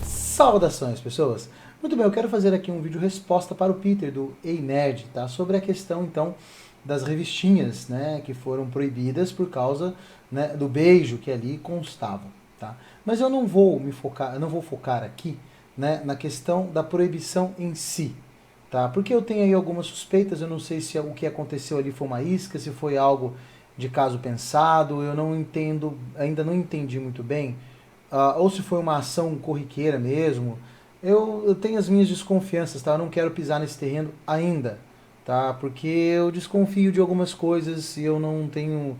Saudações, pessoas! Muito bem, eu quero fazer aqui um vídeo resposta para o Peter do Ei Nerd, tá? Sobre a questão, então, das revistinhas, né, que foram proibidas por causa, né, do beijo que ali constava, tá? Mas eu não vou focar aqui, né, na questão da proibição em si, tá? Porque eu tenho aí algumas suspeitas, eu não sei se o que aconteceu ali foi uma isca, se foi algo de caso pensado, eu não entendo, ainda não entendi muito bem, ou se foi uma ação corriqueira mesmo. Eu tenho as minhas desconfianças, tá? Eu não quero pisar nesse terreno ainda, tá? Porque eu desconfio de algumas coisas e eu não tenho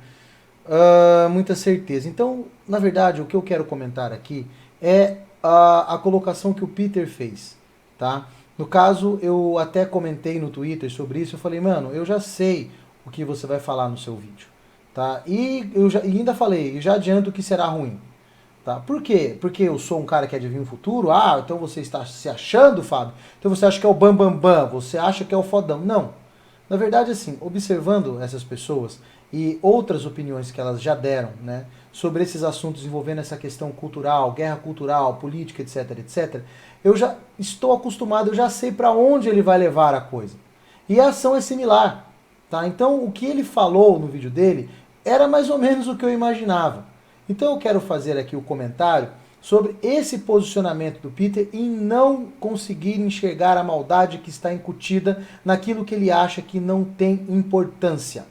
muita certeza. Então, na verdade, o que eu quero comentar aqui é a colocação que o Peter fez, tá? No caso, eu até comentei no Twitter sobre isso, eu falei, mano, eu já sei o que você vai falar no seu vídeo, tá? E e ainda falei, e já adianto que será ruim. Tá? Por quê? Porque eu sou um cara que adivinha o futuro? Ah, então você está se achando, Fábio? Então você acha que é o bambambam, bam, bam, você acha que é o fodão. Não. Na verdade, assim, observando essas pessoas e outras opiniões que elas já deram, né, sobre esses assuntos envolvendo essa questão cultural, guerra cultural, política, etc, etc, eu já estou acostumado, eu já sei para onde ele vai levar a coisa. E a ação é similar. Tá? Então, o que ele falou no vídeo dele era mais ou menos o que eu imaginava. Então eu quero fazer aqui o comentário sobre esse posicionamento do Peter em não conseguir enxergar a maldade que está incutida naquilo que ele acha que não tem importância,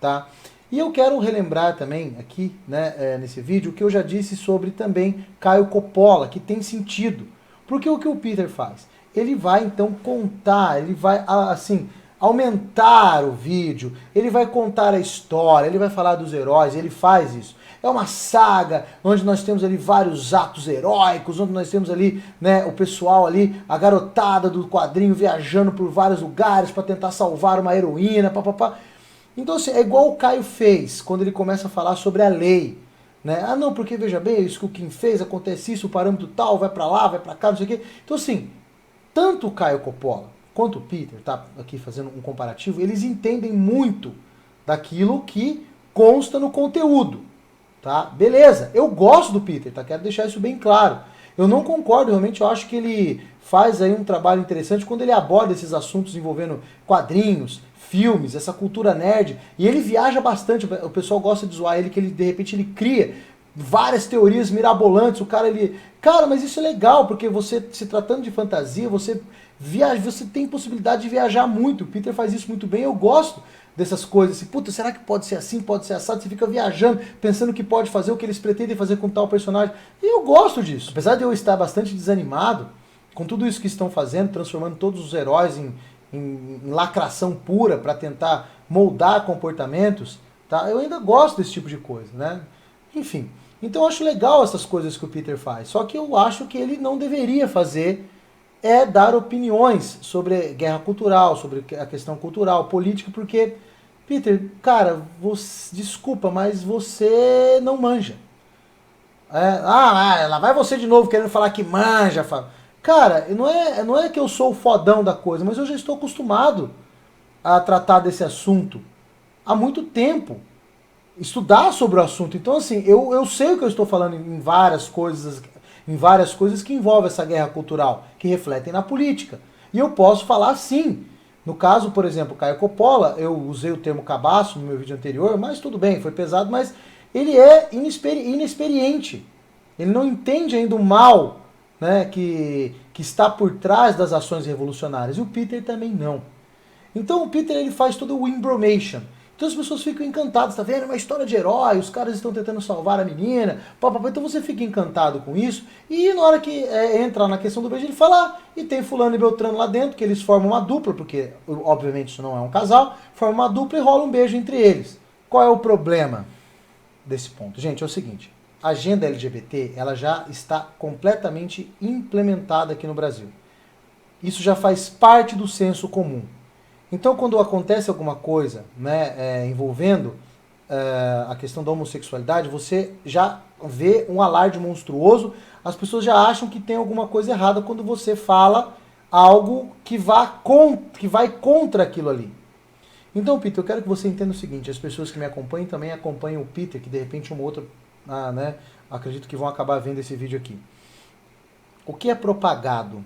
tá? E eu quero relembrar também aqui, né, nesse vídeo, o que eu já disse sobre também Caio Coppola, que tem sentido. Porque o que o Peter faz? Ele vai então contar, ele vai assim aumentar o vídeo, ele vai contar a história, ele vai falar dos heróis, ele faz isso. É uma saga onde nós temos ali vários atos heróicos, onde nós temos ali, né, o pessoal ali, a garotada do quadrinho viajando por vários lugares para tentar salvar uma heroína, papapá. Então assim, é igual o Caio fez quando ele começa a falar sobre a lei. Né? Ah não, porque veja bem, isso que o Kim fez, acontece isso, o parâmetro tal, vai para lá, vai para cá, não sei o quê. Então assim, tanto o Caio Coppola quanto o Peter, tá aqui fazendo um comparativo, eles entendem muito daquilo que consta no conteúdo. Tá? Beleza, eu gosto do Peter, tá? Quero deixar isso bem claro. Eu não concordo, realmente, eu acho que ele faz aí um trabalho interessante quando ele aborda esses assuntos envolvendo quadrinhos, filmes, essa cultura nerd, e ele viaja bastante, o pessoal gosta de zoar ele, que ele, de repente, ele cria várias teorias mirabolantes, o cara, ele... Cara, mas isso é legal, porque você, se tratando de fantasia, você viaja, você tem possibilidade de viajar muito, o Peter faz isso muito bem, eu gosto dessas coisas, assim, puta, será que pode ser assim, pode ser assado? Você fica viajando, pensando que pode fazer o que eles pretendem fazer com tal personagem. E eu gosto disso. Apesar de eu estar bastante desanimado com tudo isso que estão fazendo, transformando todos os heróis em lacração pura para tentar moldar comportamentos, tá? Eu ainda gosto desse tipo de coisa, né? Enfim, então eu acho legal essas coisas que o Peter faz, só que eu acho que ele não deveria fazer dar opiniões sobre guerra cultural, sobre a questão cultural, política, porque, Peter, cara, desculpa, mas você não manja. Lá vai você de novo querendo falar que manja. Cara, não é que eu sou o fodão da coisa, mas eu já estou acostumado a tratar desse assunto há muito tempo. Estudar sobre o assunto. Então, assim, eu sei o que eu estou falando em várias coisas que envolvem essa guerra cultural, que refletem na política. E eu posso falar sim. No caso, por exemplo, Caio Coppola, eu usei o termo cabaço no meu vídeo anterior, mas tudo bem, foi pesado, mas ele é inexperiente. Ele não entende ainda o mal, né, que está por trás das ações revolucionárias. E o Peter também não. Então o Peter ele faz todo o embromation. Então as pessoas ficam encantadas, tá vendo? É uma história de herói, os caras estão tentando salvar a menina, papapá. Então você fica encantado com isso, e na hora que entra na questão do beijo, ele fala, e tem fulano e Beltrano lá dentro, que eles formam uma dupla, porque obviamente isso não é um casal, formam uma dupla e rola um beijo entre eles. Qual é o problema desse ponto? Gente, é o seguinte, a agenda LGBT, ela já está completamente implementada aqui no Brasil. Isso já faz parte do senso comum. Então, quando acontece alguma coisa, né, envolvendo a questão da homossexualidade, você já vê um alarde monstruoso, as pessoas já acham que tem alguma coisa errada quando você fala algo que vai contra aquilo ali. Então, Peter, eu quero que você entenda o seguinte, as pessoas que me acompanham também acompanham o Peter, que de repente um outro, né, acredito que vão acabar vendo esse vídeo aqui. O que é propagado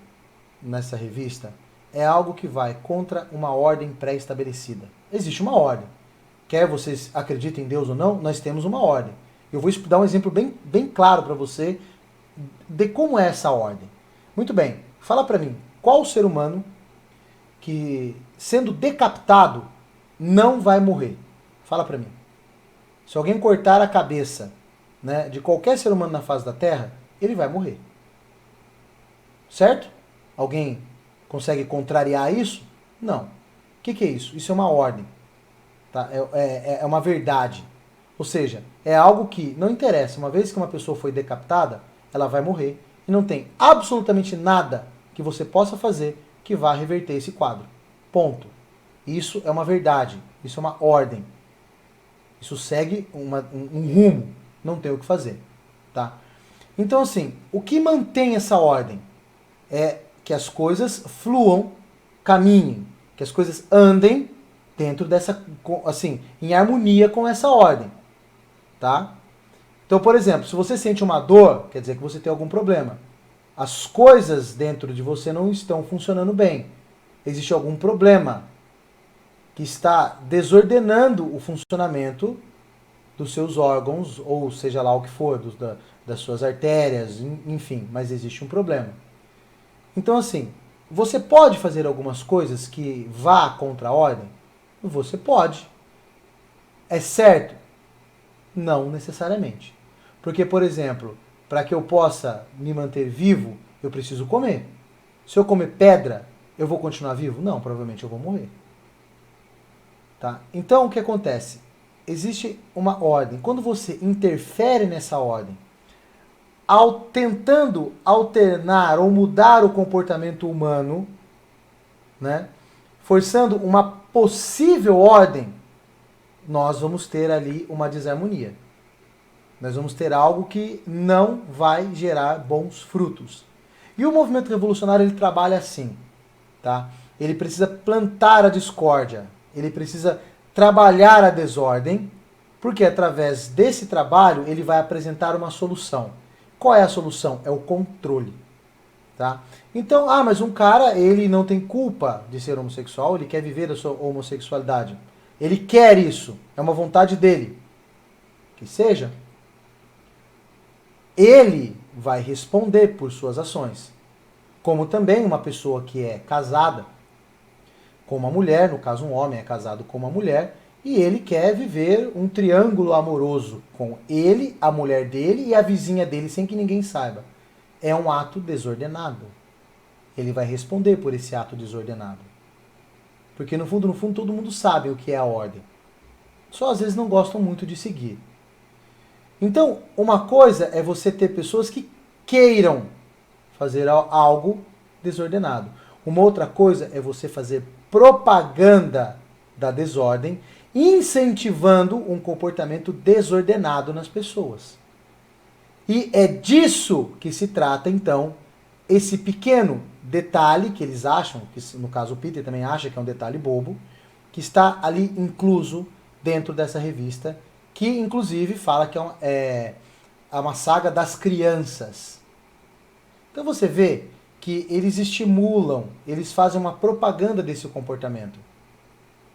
nessa revista é algo que vai contra uma ordem pré-estabelecida. Existe uma ordem. Quer vocês acreditem em Deus ou não, nós temos uma ordem. Eu vou dar um exemplo bem claro para você de como é essa ordem. Muito bem, fala para mim, qual ser humano que, sendo decapitado, não vai morrer? Fala para mim. Se alguém cortar a cabeça, né, de qualquer ser humano na face da Terra, ele vai morrer. Certo? Alguém consegue contrariar isso? Não. O que é isso? Isso é uma ordem. Tá? É uma verdade. Ou seja, é algo que não interessa. Uma vez que uma pessoa foi decapitada, ela vai morrer. E não tem absolutamente nada que você possa fazer que vá reverter esse quadro. Ponto. Isso é uma verdade. Isso é uma ordem. Isso segue um rumo. Não tem o que fazer. Tá? Então, assim, o que mantém essa ordem é que as coisas fluam, caminhem, que as coisas andem dentro dessa, assim, em harmonia com essa ordem, tá? Então, por exemplo, se você sente uma dor, quer dizer que você tem algum problema. As coisas dentro de você não estão funcionando bem. Existe algum problema que está desordenando o funcionamento dos seus órgãos, ou seja lá o que for, das suas artérias, enfim, mas existe um problema. Então, assim, você pode fazer algumas coisas que vá contra a ordem? Você pode. É certo? Não necessariamente. Porque, por exemplo, para que eu possa me manter vivo, eu preciso comer. Se eu comer pedra, eu vou continuar vivo? Não, provavelmente eu vou morrer. Tá? Então, o que acontece? Existe uma ordem. Quando você interfere nessa ordem, tentando alternar ou mudar o comportamento humano, né, forçando uma possível ordem, nós vamos ter ali uma desarmonia. Nós vamos ter algo que não vai gerar bons frutos. E o movimento revolucionário ele trabalha assim, tá? Ele precisa plantar a discórdia, ele precisa trabalhar a desordem, porque através desse trabalho ele vai apresentar uma solução. Qual é a solução? É o controle. Tá? Então, mas um cara, ele não tem culpa de ser homossexual, ele quer viver a sua homossexualidade. Ele quer isso, é uma vontade dele. Que seja. Ele vai responder por suas ações. Como também uma pessoa que é casada com uma mulher, no caso um homem é casado com uma mulher, e ele quer viver um triângulo amoroso com ele, a mulher dele e a vizinha dele sem que ninguém saiba. É um ato desordenado. Ele vai responder por esse ato desordenado. Porque no fundo, todo mundo sabe o que é a ordem. Só às vezes não gostam muito de seguir. Então, uma coisa é você ter pessoas que queiram fazer algo desordenado. Uma outra coisa é você fazer propaganda da desordem, incentivando um comportamento desordenado nas pessoas. E é disso que se trata, então, esse pequeno detalhe que eles acham, que no caso o Peter também acha que é um detalhe bobo, que está ali incluso dentro dessa revista, que inclusive fala que é uma saga das crianças. Então você vê que eles estimulam, eles fazem uma propaganda desse comportamento,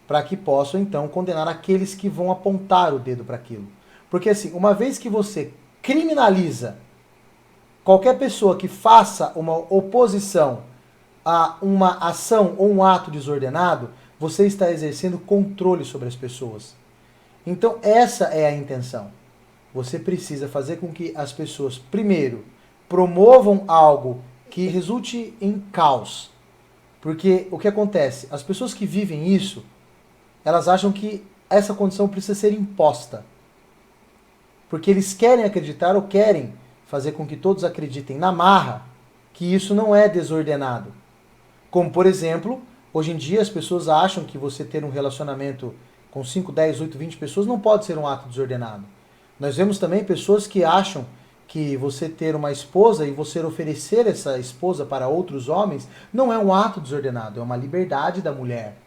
para que possam então condenar aqueles que vão apontar o dedo para aquilo. Porque assim, uma vez que você criminaliza qualquer pessoa que faça uma oposição a uma ação ou um ato desordenado, você está exercendo controle sobre as pessoas. Então essa é a intenção. Você precisa fazer com que as pessoas, primeiro, promovam algo que resulte em caos. Porque o que acontece? As pessoas que vivem isso, elas acham que essa condição precisa ser imposta. Porque eles querem acreditar ou querem fazer com que todos acreditem na marra que isso não é desordenado. Como, por exemplo, hoje em dia as pessoas acham que você ter um relacionamento com 5, 10, 8, 20 pessoas não pode ser um ato desordenado. Nós vemos também pessoas que acham que você ter uma esposa e você oferecer essa esposa para outros homens não é um ato desordenado, é uma liberdade da mulher.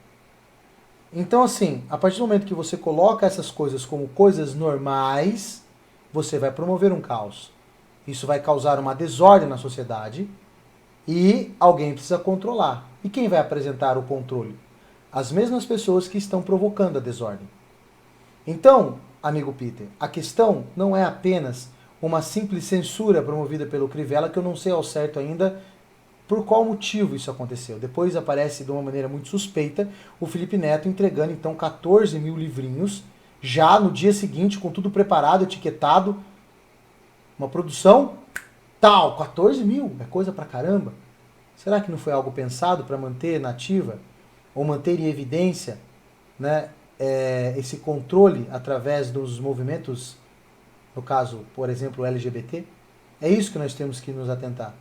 Então, assim, a partir do momento que você coloca essas coisas como coisas normais, você vai promover um caos. Isso vai causar uma desordem na sociedade e alguém precisa controlar. E quem vai apresentar o controle? As mesmas pessoas que estão provocando a desordem. Então, amigo Peter, a questão não é apenas uma simples censura promovida pelo Crivella, que eu não sei ao certo ainda por qual motivo isso aconteceu. Depois aparece de uma maneira muito suspeita o Felipe Neto entregando então 14 mil livrinhos, já no dia seguinte, com tudo preparado, etiquetado, uma produção tal, 14 mil, é coisa pra caramba. Será que não foi algo pensado para manter nativa, ou manter em evidência, né, esse controle através dos movimentos, no caso, por exemplo, LGBT? É isso que nós temos que nos atentar.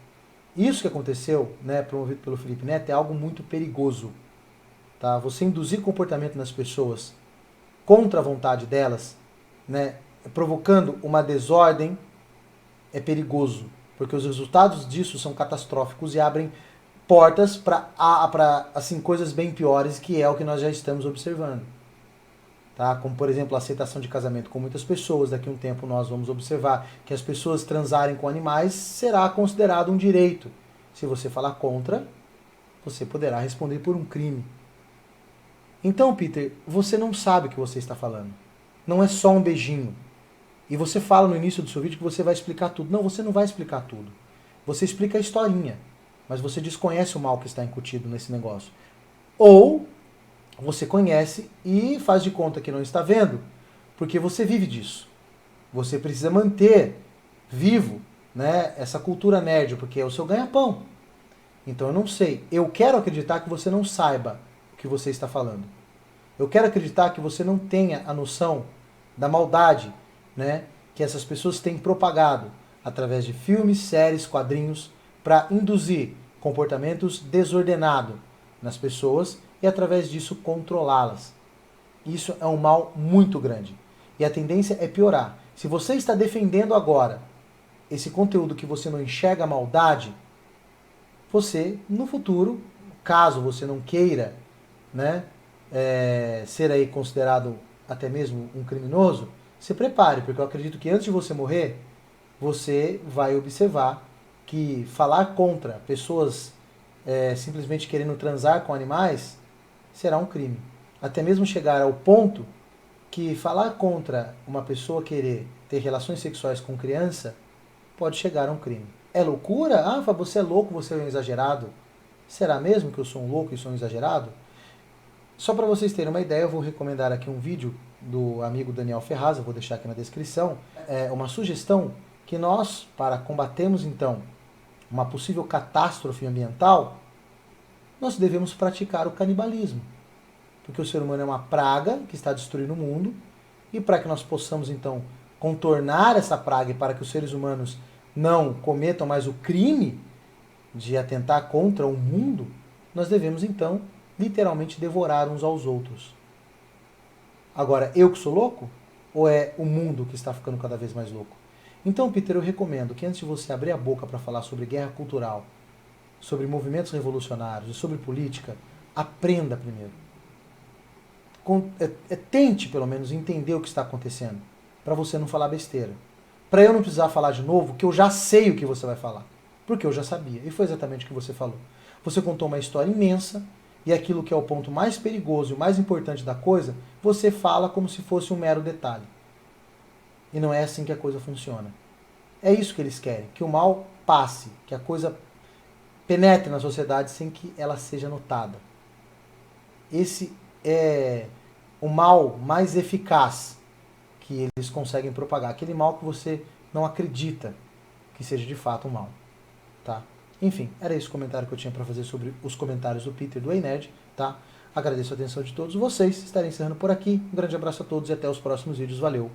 Isso que aconteceu, né, promovido pelo Felipe Neto, é algo muito perigoso. Tá? Você induzir comportamento nas pessoas contra a vontade delas, né, provocando uma desordem, é perigoso. Porque os resultados disso são catastróficos e abrem portas para assim, coisas bem piores, que é o que nós já estamos observando. Tá? Como, por exemplo, a aceitação de casamento com muitas pessoas. Daqui a um tempo nós vamos observar que as pessoas transarem com animais será considerado um direito. Se você falar contra, você poderá responder por um crime. Então, Peter, você não sabe o que você está falando. Não é só um beijinho. E você fala no início do seu vídeo que você vai explicar tudo. Não, você não vai explicar tudo. Você explica a historinha, mas você desconhece o mal que está incutido nesse negócio. Ou você conhece e faz de conta que não está vendo, porque você vive disso. Você precisa manter vivo, né, essa cultura nerd, porque é o seu ganha-pão. Então eu não sei. Eu quero acreditar que você não saiba o que você está falando. Eu quero acreditar que você não tenha a noção da maldade, né, que essas pessoas têm propagado através de filmes, séries, quadrinhos, para induzir comportamentos desordenados nas pessoas e através disso controlá-las. Isso é um mal muito grande. E a tendência é piorar. Se você está defendendo agora esse conteúdo que você não enxerga a maldade, você, no futuro, caso você não queira, né, ser aí considerado até mesmo um criminoso, se prepare, porque eu acredito que antes de você morrer, você vai observar que falar contra pessoas simplesmente querendo transar com animais será um crime. Até mesmo chegar ao ponto que falar contra uma pessoa querer ter relações sexuais com criança pode chegar a um crime. É loucura? Ah, você é louco, você é um exagerado. Será mesmo que eu sou um louco e sou um exagerado? Só para vocês terem uma ideia, eu vou recomendar aqui um vídeo do amigo Daniel Ferraz, eu vou deixar aqui na descrição, uma sugestão que nós, para combatermos então uma possível catástrofe ambiental, nós devemos praticar o canibalismo. Porque o ser humano é uma praga que está destruindo o mundo, e para que nós possamos então contornar essa praga e para que os seres humanos não cometam mais o crime de atentar contra o mundo, nós devemos então literalmente devorar uns aos outros. Agora, eu que sou louco? Ou é o mundo que está ficando cada vez mais louco? Então, Peter, eu recomendo que antes de você abrir a boca para falar sobre guerra cultural, sobre movimentos revolucionários e sobre política, aprenda primeiro. Tente, pelo menos, entender o que está acontecendo, para você não falar besteira. Para eu não precisar falar de novo, que eu já sei o que você vai falar. Porque eu já sabia. E foi exatamente o que você falou. Você contou uma história imensa, e aquilo que é o ponto mais perigoso e o mais importante da coisa, você fala como se fosse um mero detalhe. E não é assim que a coisa funciona. É isso que eles querem, que o mal passe, que a coisa penetre na sociedade sem que ela seja notada. Esse é o mal mais eficaz que eles conseguem propagar. Aquele mal que você não acredita que seja de fato um mal. Tá? Enfim, era esse o comentário que eu tinha para fazer sobre os comentários do Peter do Ei Nerd, tá? Agradeço a atenção de todos vocês, estarei encerrando por aqui. Um grande abraço a todos e até os próximos vídeos. Valeu!